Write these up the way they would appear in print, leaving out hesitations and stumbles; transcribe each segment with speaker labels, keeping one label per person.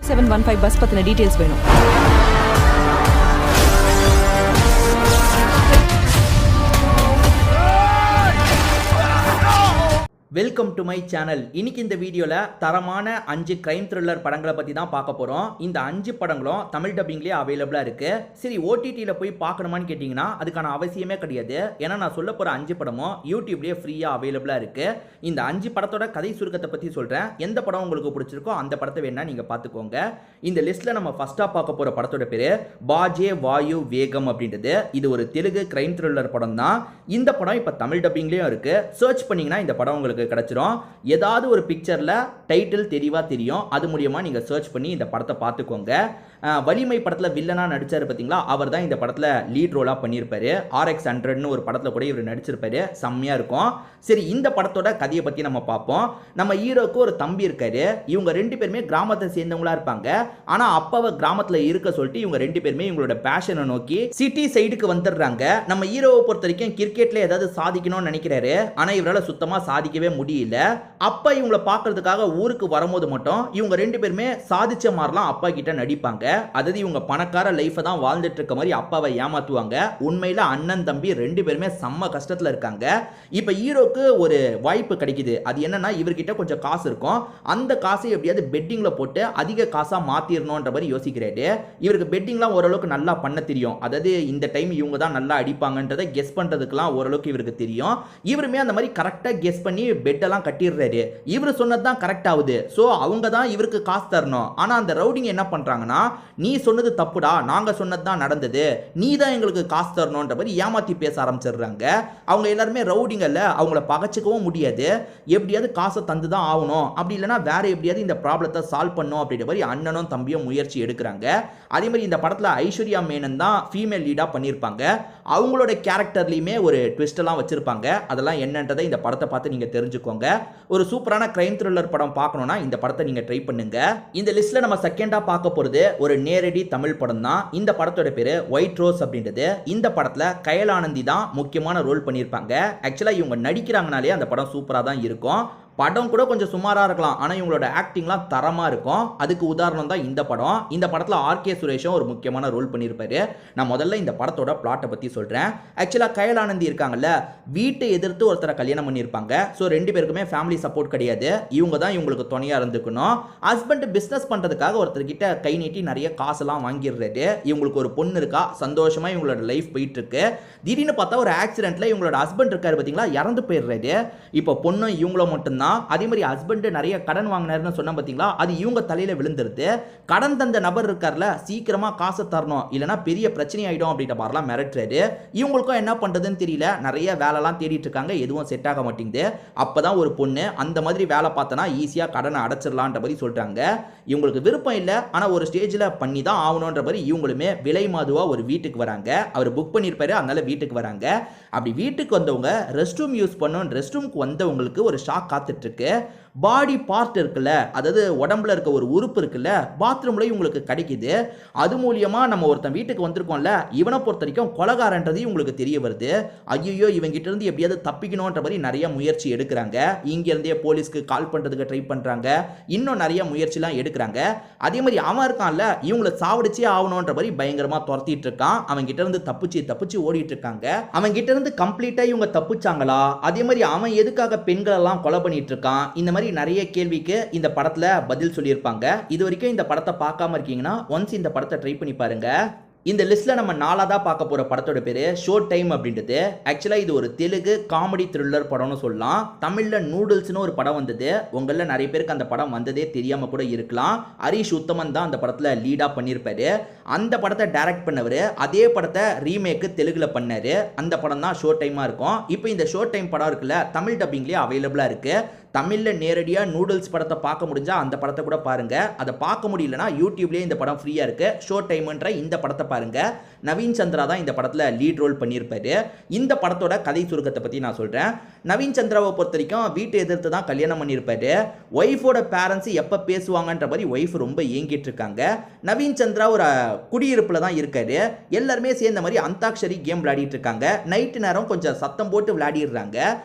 Speaker 1: 715 bus பத்தின details வேணும்.
Speaker 2: Welcome to my channel. இன்னைக்கு இந்த வீடியோவில் தரமான 5 கிரைம் த்ரில்லர் படங்களை பற்றி தான் பார்க்க போகிறோம். இந்த 5 படங்களும் தமிழ் டப்பிங்லேயே அவைலபிளாக இருக்குது. சரி, ஓடிடியில் போய் பார்க்கணுமான்னு கேட்டிங்கன்னா அதுக்கான அவசியமே கிடையாது. ஏன்னா நான் சொல்ல போகிற 5 படமும் யூடியூப்லேயே ஃப்ரீயாக அவைலபிளாக இருக்குது. இந்த 5 படத்தோட கதை சுருக்கத்தை பற்றி சொல்கிறேன். எந்த படம் உங்களுக்கு பிடிச்சிருக்கோ அந்த படத்தை வேணால் நீங்கள் பார்த்துக்கோங்க. இந்த லிஸ்ட்டில் நம்ம ஃபஸ்ட்டாக பார்க்க போகிற படத்தோட பேர் பாஜே வாயு வேகம் அப்படின்றது. இது ஒரு தெலுங்கு கிரைம் த்ரில்லர் படம் தான். இந்த படம் இப்போ தமிழ் டப்பிங்லேயும் இருக்குது. சர்ச் பண்ணிங்கன்னா இந்த படம் உங்களுக்கு கிடைச்சிரும். ஏதாவது ஒரு பிக்சர்ல டைட்டில் தெளிவா தெரியும். அது மூலமா நீங்க சர்ச் பண்ணி இந்த படத்தை பார்த்துக்கோங்க. வலிமை படத்துல வில்லனா நடிச்சாரு பாத்தீங்களா, அவர் தான் இந்த படத்துல லீட் ரோலா பண்ணியிருப்பாரு. RX100ன்னு ஒரு படத்துல கூட இவர் நடிச்சிருப்பாரு. செம்மையா இருக்கும். சரி, இந்த படத்தோட கதையை பத்தி நம்ம பார்ப்போம். நம்ம ஹீரோக்கு ஒரு தம்பி இருக்காரு. இவங்க 2 பேருமே கிராமத்தை சேர்ந்தவங்களா இருப்பாங்க. ஆனா அப்பாவை கிராமத்துல இருக்க சொல்லிட்டு இவங்க 2 பேருமே இவங்களோட பேஷனை நோக்கி சிட்டி சைடுக்கு வந்துடுறாங்க. நம்ம ஹீரோவை பொறுத்த வரைக்கும் கிரிக்கெட்ல ஏதாவது சாதிக்கணும்னு நினைக்கிறாரு. ஆனா இவரால் சுத்தமா சாதிக்கவே முடியல. அப்பா இவங்களை பார்க்கறதுக்காக ஊருக்கு வரும்போது மட்டும் இவங்க 2 பேருமே சாதிச்ச மாதிரிலாம் அப்பா கிட்ட நடிப்பாங்க. அதாவது இவங்க பணக்கார லைஃபை தான் வாழ்ந்துட்டு இருக்க மாதிரி அப்பாவை ஏமாத்துவாங்க. உண்மையில அண்ணன் தம்பி 2 பேருமே செம்ம கஷ்டத்துல இருக்காங்க. இப்ப ஹீரோக்கு ஒரு வாய்ப்பு கிடைக்குது. அது என்னன்னா, இவர்கிட்ட கொஞ்சம் காசு இருக்கும். அந்த காசை எப்படியாவது பெட்டிங்ல போட்டு அதிக காசா மாத்திரணும்ன்ற மாதிரி யோசிக்கிறாரு. இவருக்கு பெட்டிங்லாம் ஓரளவுக்கு நல்லா பண்ண தெரியும். அதாவது இந்த டைம் இவங்க தான் நல்லா அடிப்பாங்கன்றதை கெஸ் பண்றதுக்குலாம் ஓரளவுக்கு இவருக்கு தெரியும். இவருமே அந்த மாதிரி கரெக்டா கெஸ் பண்ணி பெட்டெல்லாம் கட்டிடுறாரு. இவரு சொன்னதுதான் கரெக்ட் ஆகுது. சோ அவங்க தான் இவருக்கு காசு தரணும். ஆனா அந்த ரவுடிங் என்ன பண்றாங்கன்னா, நீ சொன்னது தப்புடா, நாங்க சொன்னதுதான் நடந்தது, நீ தான் எங்களுக்கு காசு தரணும்ன்ற மாதிரி ஏமாத்தி பேச ஆரம்பிச்சிடுறாங்க. அவங்க எல்லாருமே ரவுடிங்கல்ல, அவங்கள பகச்சிக்கவும் முடியாது. எப்படியாவது காசை தந்து தான் ஆகணும், அப்படி இல்லைன்னா வேற எப்படியாவது இந்த ப்ராப்ளத்தை சால்வ் பண்ணும் அப்படின்ற மாதிரி அண்ணனும் தம்பியும் முயற்சி எடுக்கிறாங்க. அதே மாதிரி இந்த படத்துல ஐஸ்வர்யா மேனன் தான் ஃபீமேல் லீடா பண்ணியிருப்பாங்க. அவங்களோட கேரக்டர்லயுமே ஒரு ட்விஸ்ட் எல்லாம் வச்சிருப்பாங்க. அதெல்லாம் என்னன்றதை இந்த படத்தை பார்த்து நீங்க தெரிஞ்சுக்கோங்க. ஒரு சூப்பரான கிரைம் த்ரில்லர் படம் பார்க்கணும்னா இந்த படத்தை நீங்க ட்ரை பண்ணுங்க. இந்த லிஸ்ட்ல நம்ம செகண்டா பார்க்க போறது ஒரு நேரடி தமிழ் படம் தான். இந்த படத்தோட பேரு ஒயிட் ரோஸ் அப்படின்றது. இந்த படத்துல கயலானந்தி தான் முக்கியமான ரோல் பண்ணியிருப்பாங்க. ஆக்சுவலா இவங்க நடிக்கிறாங்கனாலே அந்த படம் சூப்பரா தான் இருக்கும். படம் கூட கொஞ்சம் சுமாரா இருக்கலாம், ஆனா இவங்களோட ஆக்டிங்லாம் தரமா இருக்கும். அதுக்கு உதாரணம் தான் இந்த படம். இந்த படத்துல RK சுரேஷும் ஒரு முக்கியமான ரோல் பண்ணியிருப்பாரு. நான் முதல்ல இந்த படத்தோட பிளாட்டை பத்தி சொல்றேன். ஆக்சுவலா கயலானந்தி இருக்காங்கல்ல, வீட்டை எதிர்த்து ஒருத்தரை கல்யாணம் பண்ணியிருப்பாங்க. ஸோ 2 பேருக்குமே ஃபேமிலி சப்போர்ட் கிடையாது. இவங்க தான் இவங்களுக்கு துணையா இருந்துக்கணும். ஹஸ்பண்ட் பிசினஸ் பண்றதுக்காக ஒருத்தர் கிட்ட கை நீட்டி நிறைய காசெல்லாம் வாங்கிடுறாரு. இவங்களுக்கு ஒரு பொண்ணு இருக்கா, சந்தோஷமா இவங்களோட லைஃப் போயிட்டு இருக்கு. திடீர்னு பார்த்தா ஒரு ஆக்சிடென்ட்ல இவங்களோட ஹஸ்பண்ட் இருக்காரு பாத்தீங்களா, இறந்து போயிடுறாரு. இப்போ பொண்ணும் இவங்களும் மட்டும்தான். அதே மாதிரி ஹஸ்பண்ட் நிறைய கடன் வாங்கினாருன்னு சொன்ன பாத்தீங்களா, அது இவங்க தலையில விழுந்துருது. கடன் தந்த நபர் இருக்கார்ல, சீக்கிரமா காசை தரணும், இல்லனா பெரிய பிரச்சனை ஆயிடும் அப்படின்ற மாதிரிலாம் மிரட்டுறாரு. இவங்களுக்கும் என்ன பண்றதுன்னு தெரியல. நிறைய வேலைலாம் தேடிட்டு இருக்காங்க, எதுவும் செட் ஆக மாட்டேங்குது. அப்பதான் ஒரு பொண்ணு, அந்த மாதிரி வேலை பார்த்தனா ஈஸியா கடனை அடைச்சிடலான்ற மாதிரி சொல்றாங்க. இவங்களுக்கு விருப்பம் இல்லை, ஆனா ஒரு ஸ்டேஜ்ல பண்ணி தான் ஆகணும்ன்ற மாதிரி இவங்களுமே விலை மாதுவா ஒரு வீட்டுக்கு வராங்க. அவர் புக் பண்ணியிருப்பாரு, அதனால வீட்டுக்கு வராங்க. அப்படி வீட்டுக்கு வந்தவங்க ரெஸ்ட் ரூம் யூஸ் பண்ணணும். ரெஸ்ட் ரூமுக்கு வந்தவங்களுக்கு ஒரு ஷாக் காத்துட்டு இருக்கு. பாடி பார்ட் இருக்குல்ல, அதாவது உடம்புல இருக்க ஒரு உறுப்பு இருக்குல்ல, பாத்ரூம்ல இவங்களுக்கு கிடைக்குது. அது மூலியமா நம்ம ஒருத்தன் வீட்டுக்கு வந்திருக்கோம்ல, இவனை பொறுத்த வரைக்கும் கொலைகாரன்றது இவங்களுக்கு தெரிய வருது. ஐயோ, இவங்கிட்ட இருந்து எப்படியாவது தப்பிக்கணும்ன்ற மாதிரி நிறைய முயற்சி எடுக்கிறாங்க. இங்க இருந்தே போலீஸ்க்கு கால் பண்றதுக்கு ட்ரை பண்றாங்க. இன்னும் நிறைய முயற்சிலாம் எடுக்கிறாங்க. அதே மாதிரி அவன் இருக்கான்ல, இவங்களை சாவடிச்சே ஆகணும்ன்ற மாதிரி பயங்கரமா துரத்திட்டு இருக்கான். அவன் கிட்ட இருந்து தப்பிச்சு ஓடிட்டு இருக்காங்க. அவன் கிட்ட இருந்து கம்ப்ளீட்டா இவங்க தப்பிச்சாங்களா? அதே மாதிரி அவன் எதுக்காக பெண்கள் எல்லாம் கொலை பண்ணிட்டு இருக்கான்? இந்த மாதிரி நிறைய கேள்விக்கு இந்த படத்துல பதில் சொல்லியிருப்பாங்க. இது வரைக்கும் இந்த படத்தை பார்க்காம இருக்கீங்கன்னா ஒன்ஸ் இந்த படத்தை ட்ரை பண்ணி பாருங்க. இந்த லிஸ்ட்ல நம்ம 4ஆவதா பார்க்க போற படத்தோட பேரு ஷோ டைம் அப்படின்றது. ஆக்சுவலா இது ஒரு தெலுங்கு காமெடி த்ரில்லர் படம்னு சொல்லலாம். தமிழ்ல நூடுல்ஸ்னு ஒரு படம் வந்தது. உங்கள நிறைய பேருக்கு அந்த படம் வந்ததே தெரியாம கூட இருக்கலாம். ஹரிஷ் உத்தமன் தான் அந்த படத்துல லீடா பண்ணியிருப்பாரு. அந்த படத்தை டைரக்ட் பண்ணவர் அதே படத்தை ரீமேக் தெலுங்குல பண்ணாரு. அந்த படம் தான் ஷோ டைமா இருக்கும். இப்போ இந்த ஷோ டைம் படம் இருக்குல்ல, தமிழ் டப்பிங்லயே அவைலபிளா இருக்கு. தமிழ்ல நேரடியா நூடுல்ஸ் படத்தை பார்க்க முடிஞ்சா அந்த படத்தை கூட பாருங்க. அதை பார்க்க முடியலனா யூடியூப்லயே இந்த படம் ஃப்ரீயா இருக்கு. ஷோ டைம்ன்ற இந்த படத்தை பாருங்க. நவீன் சந்திரா தான் இந்த படத்துல லீட் ரோல் பண்ணியிருப்பாரு. இந்த படத்தோட கதை சுருக்கத்தை பத்தி நான் சொல்றேன். நவீன் சந்திராவை பொறுத்த வரைக்கும் வீட்டை எதிர்த்து தான் கல்யாணம் பண்ணியிருப்பாரு. ஒய்ஃபோட பேரண்ட்ஸ் எப்ப பேசுவாங்கன்ற மாதிரி ஒய்ஃப் ரொம்ப ஏங்கிட்டு இருக்காங்க. நவீன் சந்திரா ஒரு குடியிருப்புல தான் இருக்காரு. எல்லாருமே சேர்ந்த மாதிரி அந்தாக்ஷரி கேம் விளையாடிட்டு இருக்காங்க. நைட்டு நேரம் கொஞ்சம் சத்தம் போட்டு விளையாடிடுறாங்க.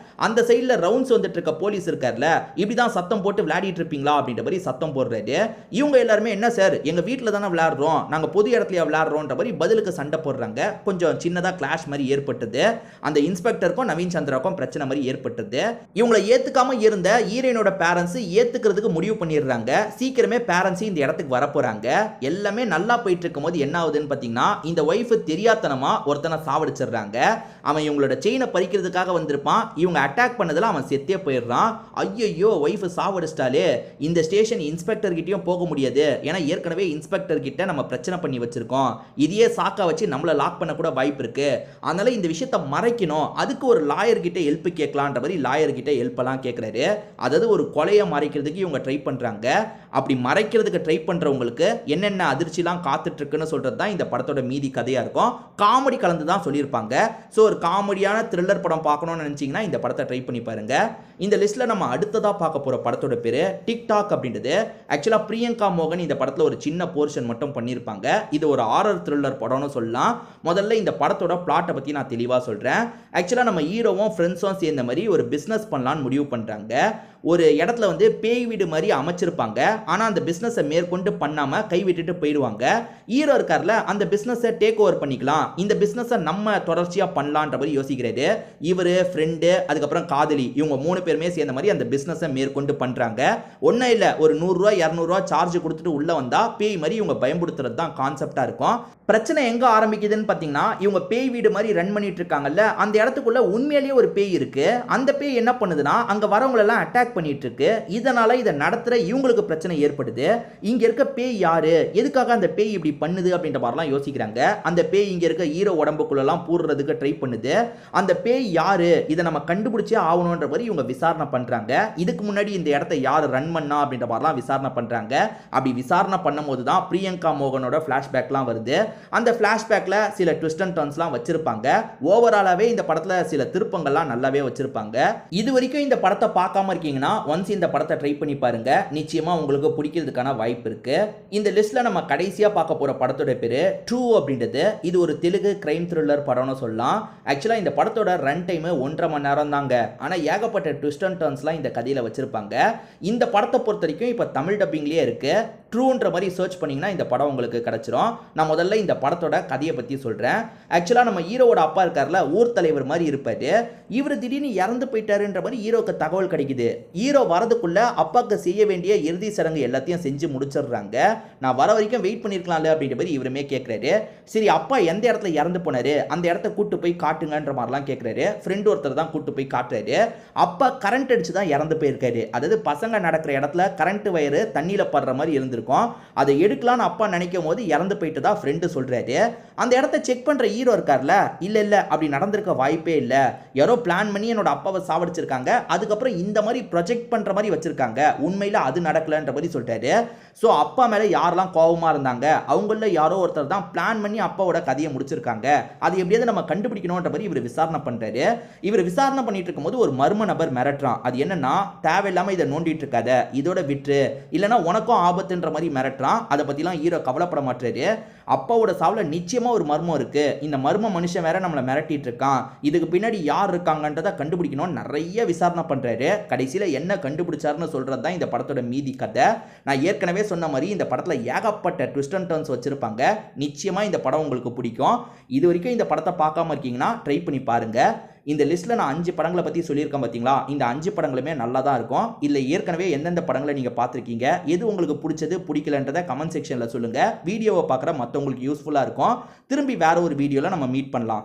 Speaker 2: அந்த சைடில் ரவுண்ட்ஸ் வந்துட்டு இருக்க போலீஸ் இருக்கார்ல, இப்படிதான் சத்தம் போட்டு விளையாடிட்டு இருப்பீங்களா அப்படின்ற மாதிரி சத்தம் போடுறாரு. இவங்க எல்லாருமே என்ன சார் எங்க வீட்டில் தானே விளையாடுறோம், நாங்க பொது இடத்துல விளையாடுறோன்ற மாதிரி பதிலுக்கு சண்டை போடுறாங்க. கொஞ்சம் சின்னதாக கிளாஷ் மாதிரி ஏற்பட்டது. அந்த இன்ஸ்பெக்டருக்கும் நவீன் சந்திராவுக்கும் பிரச்சனை மாதிரி ஏற்பட்டது. இவங்களை ஏத்துக்காம இருந்த ஹீரோயினோட பேரண்ட்ஸ் ஏத்துக்கிறதுக்கு முடிவு பண்ணிடுறாங்க. சீக்கிரமே பேரண்ட்ஸ் இந்த இடத்துக்கு வர போறாங்க. எல்லாமே நல்லா போயிட்டு இருக்கும் போது என்ன ஆகுதுன்னு பார்த்தீங்கன்னா, இந்த ஒய்ஃப் தெரியாதனமா ஒருத்தனை சாவடிச்சிடுறாங்க. அவன் இவங்களோட செயினை பறிக்கிறதுக்காக வந்திருப்பான். இவங்க அட்டாக் பண்ணதுல அவன் செத்தே போயிடுறான். ஐயோ ஒய்ஃப் சாவடிச்சிட்டாலே, இந்த ஸ்டேஷன் இன்ஸ்பெக்டர் கிட்டயும் போக முடியாது. ஏன்னா ஏற்கனவே இன்ஸ்பெக்டர் கிட்ட நம்ம பிரச்சனை பண்ணி வச்சிருக்கோம். இதையே சாக்கா வச்சு நம்மளை லாக் பண்ண கூட வாய்ப்பு இருக்கு. அதனால இந்த விஷயத்தை மறைக்கணும். அதுக்கு ஒரு லாயர் கிட்ட ஹெல்ப் கேட்கலான்ற மாதிரி லாயர் கிட்ட ஹெல்ப் எல்லாம் கேட்கிறாரு. அதாவது ஒரு கொலையை மறைக்கிறதுக்கு இவங்க ட்ரை பண்றாங்க. அப்படி மறைக்கிறதுக்கு ட்ரை பண்றவங்களுக்கு என்னென்ன அதிர்ச்சிலாம் காத்துட்டு இருக்குன்னு சொல்றது தான் இந்த படத்தோட மீதி கதையா இருக்கும். காமெடி கலந்து தான் சொல்லியிருப்பாங்க. ஸோ ஒரு காமெடியான த்ரில்லர் படம் பார்க்கணும்னு நினைச்சீங்கன்னா இந்த படத்தை ட்ரை பண்ணி பாருங்க. இந்த லிஸ்ட்ல நம்ம அடுத்ததா பார்க்க போற படத்தோட பேரு டிக்டாக் அப்படின்றது. ஆக்சுவலா பிரியங்கா மோகன் இந்த படத்துல ஒரு சின்ன போர்ஷன் மட்டும் பண்ணியிருப்பாங்க. இது ஒரு ஹாரர் த்ரில்லர் படம்னு சொல்லலாம். முதல்ல இந்த படத்தோட பிளாட்டை பத்தி நான் தெளிவா சொல்றேன். ஆக்சுவலா நம்ம ஹீரோவும் ஃப்ரெண்ட்ஸும் சேர்ந்த மாதிரி ஒரு பிசினஸ் பண்ணலாம்னு முடிவு பண்றாங்க. ஒரு இடத்துல வந்து பேய் வீடு மாதிரி அமைச்சிருப்பாங்க. ஆனால் அந்த பிஸ்னஸை மேற்கொண்டு பண்ணாமல் கைவிட்டுட்டு போயிடுவாங்க. ஹீரோ இருக்கார்ல, அந்த பிஸ்னஸை டேக் ஓவர் பண்ணிக்கலாம், இந்த பிஸ்னஸை நம்ம தொடர்ச்சியாக பண்ணலான்ற மாதிரி யோசிக்கிறாரு. இவர் ஃப்ரெண்டு அதுக்கப்புறம் காதலி இவங்க 3 பேருமே சேர்ந்த மாதிரி அந்த பிஸ்னஸை மேற்கொண்டு பண்ணுறாங்க. ஒன்றும் இல்லை, ஒரு 100 ரூபா 200 ரூபா சார்ஜ் கொடுத்துட்டு உள்ளே வந்தால் பேய் மாதிரி இவங்க பயன்படுத்துறது தான் கான்செப்டாக இருக்கும். பிரச்சனை எங்கே ஆரம்பிக்குதுன்னு பார்த்தீங்கன்னா, இவங்க பேய் வீடு மாதிரி ரன் பண்ணிட்டு இருக்காங்கல்ல, அந்த இடத்துக்குள்ள உண்மையிலேயே ஒரு பேய் இருக்கு. அந்த பேய் என்ன பண்ணுதுன்னா, அங்கே வரவங்களெல்லாம் அட்டாக் பண்ணிட்டு இருக்கு. இதனால இதை நடத்துற இவங்களுக்கு பிரச்சனை ஏற்படுது. இங்க இருக்க பேய் யாரு, எதுக்காக அந்த பேய் இப்படி பண்ணுது அப்படின்ற மாதிரிலாம் யோசிக்கிறாங்க. அந்த பேய் இங்க இருக்க ஹீரோ உடம்புக்குள்ளலாம் பூர்றதுக்கு ட்ரை பண்ணுது. அந்த பேய் யாரு, இதை நம்ம கண்டுபிடிச்சே ஆகணுன்ற மாதிரி இவங்க விசாரணை பண்றாங்க. இதுக்கு முன்னாடி இந்த இடத்தை யார் ரன் பண்ணா அப்படின்ற மாதிரிலாம் விசாரணை பண்றாங்க. அப்படி விசாரணை பண்ணும் போது தான் பிரியங்கா மோகனோட பிளாஷ்பேக்லாம் வருது. அந்த பிளாஷ்பேக்ல சில ட்விஸ்ட் அண்ட் டர்ன்ஸ்லாம் வச்சிருப்பாங்க. ஓவராலாவே இந்த படத்துல சில திருப்பங்கள்லாம் நல்லாவே வச்சிருப்பாங்க. இது வரைக்கும் இந்த படத்தை பார்க்காம இருக்கீங்கன்னா ஒன்ஸ் இந்த படத்தை ட்ரை பண்ணி பாருங்க. நிச்சயமா உங்களுக்கு பிடிக்கிறதுக்கான வாய்ப்பு இருக்கு. இந்த லிஸ்ட்ல நம்ம கடைசியா பார்க்க போற படத்தோட பேரு ட்ரூ அப்படின்றது. இது ஒரு தெலுங்கு கிரைம் த்ரில்லர் படம்னு சொல்லலாம். ஆக்சுவலா இந்த படத்தோட ரன் டைம் 1.5 மணி நேரம் தாங்க. ஆனா ஏகப்பட்ட ட்விஸ்ட் அண்ட் டர்ன்ஸ்லாம் இந்த கதையில வச்சிருப்பாங்க. இந்த படத்தை பொறுத்த வரைக்கும் இப்ப தமிழ் டப்பிங்லயே இருக்கு. ட்ரூன்ற மாதிரி சர்ச் பண்ணீங்கன்னா இந்த படம் உங்களுக்கு கிடைச்சிரும். நான் முதல்ல இந்த படத்தோட கதையை பத்தி சொல்றேன். ஆக்சுவலா நம்ம ஹீரோவோட அப்பா இருக்கார்ல, ஊர் தலைவர் மாதிரி இருப்பாரு. இவர் திடீர்னு இறந்து போயிட்டாருன்ற மாதிரி ஹீரோக்கு தகவல் கிடைக்குது. ஹீரோ வரதுக்குள்ள அப்பாவுக்கு செய்ய வேண்டிய இறுதி சடங்கு எல்லாத்தையும் செஞ்சு முடிச்சிடுறாங்க. நான் வர வரைக்கும் வெயிட் பண்ணிருக்கலாம்ல அப்படின்ற மாதிரி இவருமே கேட்கிறாரு. சரி, அப்பா எந்த இடத்துல இறந்து போனாரு, அந்த இடத்த கூட்டு போய் காட்டுங்கன்ற மாதிரிலாம் கேட்கிறாரு. ஃப்ரெண்ட் ஒருத்தர் தான் கூட்டு போய் காட்டுறாரு. அப்பா கரண்ட் அடிச்சு தான் இறந்து போயிருக்காரு. அதாவது பசங்க நடக்கிற இடத்துல கரண்ட் வயரு தண்ணியில படுற மாதிரி இருந்திருக்கும். அதை எடுக்கலாம்னு அப்பா நினைக்கும் போது இறந்து போயிட்டு தான் ஃப்ரெண்டு சொல்றாரு. அந்த இடத்த செக் பண்ற ஹீரோ இருக்கார்ல, இல்ல அப்படி நடந்திருக்க வாய்ப்பே இல்ல, யாரோ பிளான் பண்ணி என்னோட அப்பாவை சாவடிச்சிருக்காங்க, அதுக்கப்புறம் இந்த மாதிரி ப்ரொஜெக்ட் பண்ற மாதிரி வச்சிருக்காங்க, உண்மையில அது நடக்கலன்ற மாதிரி சொல்லிட்டாரு. ஸோ அப்பா மேல யாரெல்லாம் கோபமா இருந்தாங்க, அவங்கள யாரோ ஒருத்தர் தான் பிளான் பண்ணி அப்பாவோட கதையை முடிச்சிருக்காங்க. அது எப்படியாவது நம்ம கண்டுபிடிக்கணும்ன்ற மாதிரி இவர் விசாரணை பண்றாரு. இவர் விசாரணை பண்ணிட்டு இருக்கும்போது ஒரு மர்ம நபர் மிரட்டுறான். அது என்னன்னா, தேவையில்லாம இதை நோண்டிட்டு இருக்காத, இதோட விட்டு, இல்லைன்னா உனக்கும் ஆபத்துன்ற மாதிரி மிரட்டுறான். அதை பத்திலாம் ஹீரோ கவலைப்பட மாட்டாரு. அப்பாவோட சாவுல நிச்சயமா ஒரு மர்மம் இருக்கு, இந்த மர்ம மனுஷன் வேற நம்மளை மிரட்டிட்டு இருக்கான், இதுக்கு பின்னாடி யார் இருக்காங்கன்றதை கண்டுபிடிக்கணும் நிறைய விசாரணை பண்றாரு. கடைசியில என்ன கண்டுபிடிச்சாருன்னு சொல்றது தான் இந்த படத்தோட மீதி கதை. நான் ஏற்கனவே சொன்ன மாதிரி இந்த படத்துல ஏகப்பட்ட ட்விஸ்ட் அண்ட் டர்ன்ஸ் வச்சிருப்பாங்க. நிச்சயமா இந்த படம் உங்களுக்கு பிடிக்கும். இது வரைக்கும் இந்த படத்தை பார்க்காம இருக்கீங்கன்னா ட்ரை பண்ணி பாருங்க. இந்த லிஸ்ட்ல நான் 5 படங்களை பத்தி சொல்லியிருக்கேன் பாத்தீங்களா, இந்த 5 படங்களுமே நல்லா தான் இருக்கும். இல்ல ஏற்கனவே எந்தெந்த படங்களை நீங்க பார்த்திருக்கீங்க, எது உங்களுக்கு பிடிச்சது பிடிக்கலன்றதை கமெண்ட் செக்ஷன்ல சொல்லுங்க. வீடியோவை பார்க்குற மற்றவங்களுக்கு யூஸ்ஃபுல்லா இருக்கும். திரும்பி வேற ஒரு வீடியோல நம்ம மீட் பண்ணலாம்.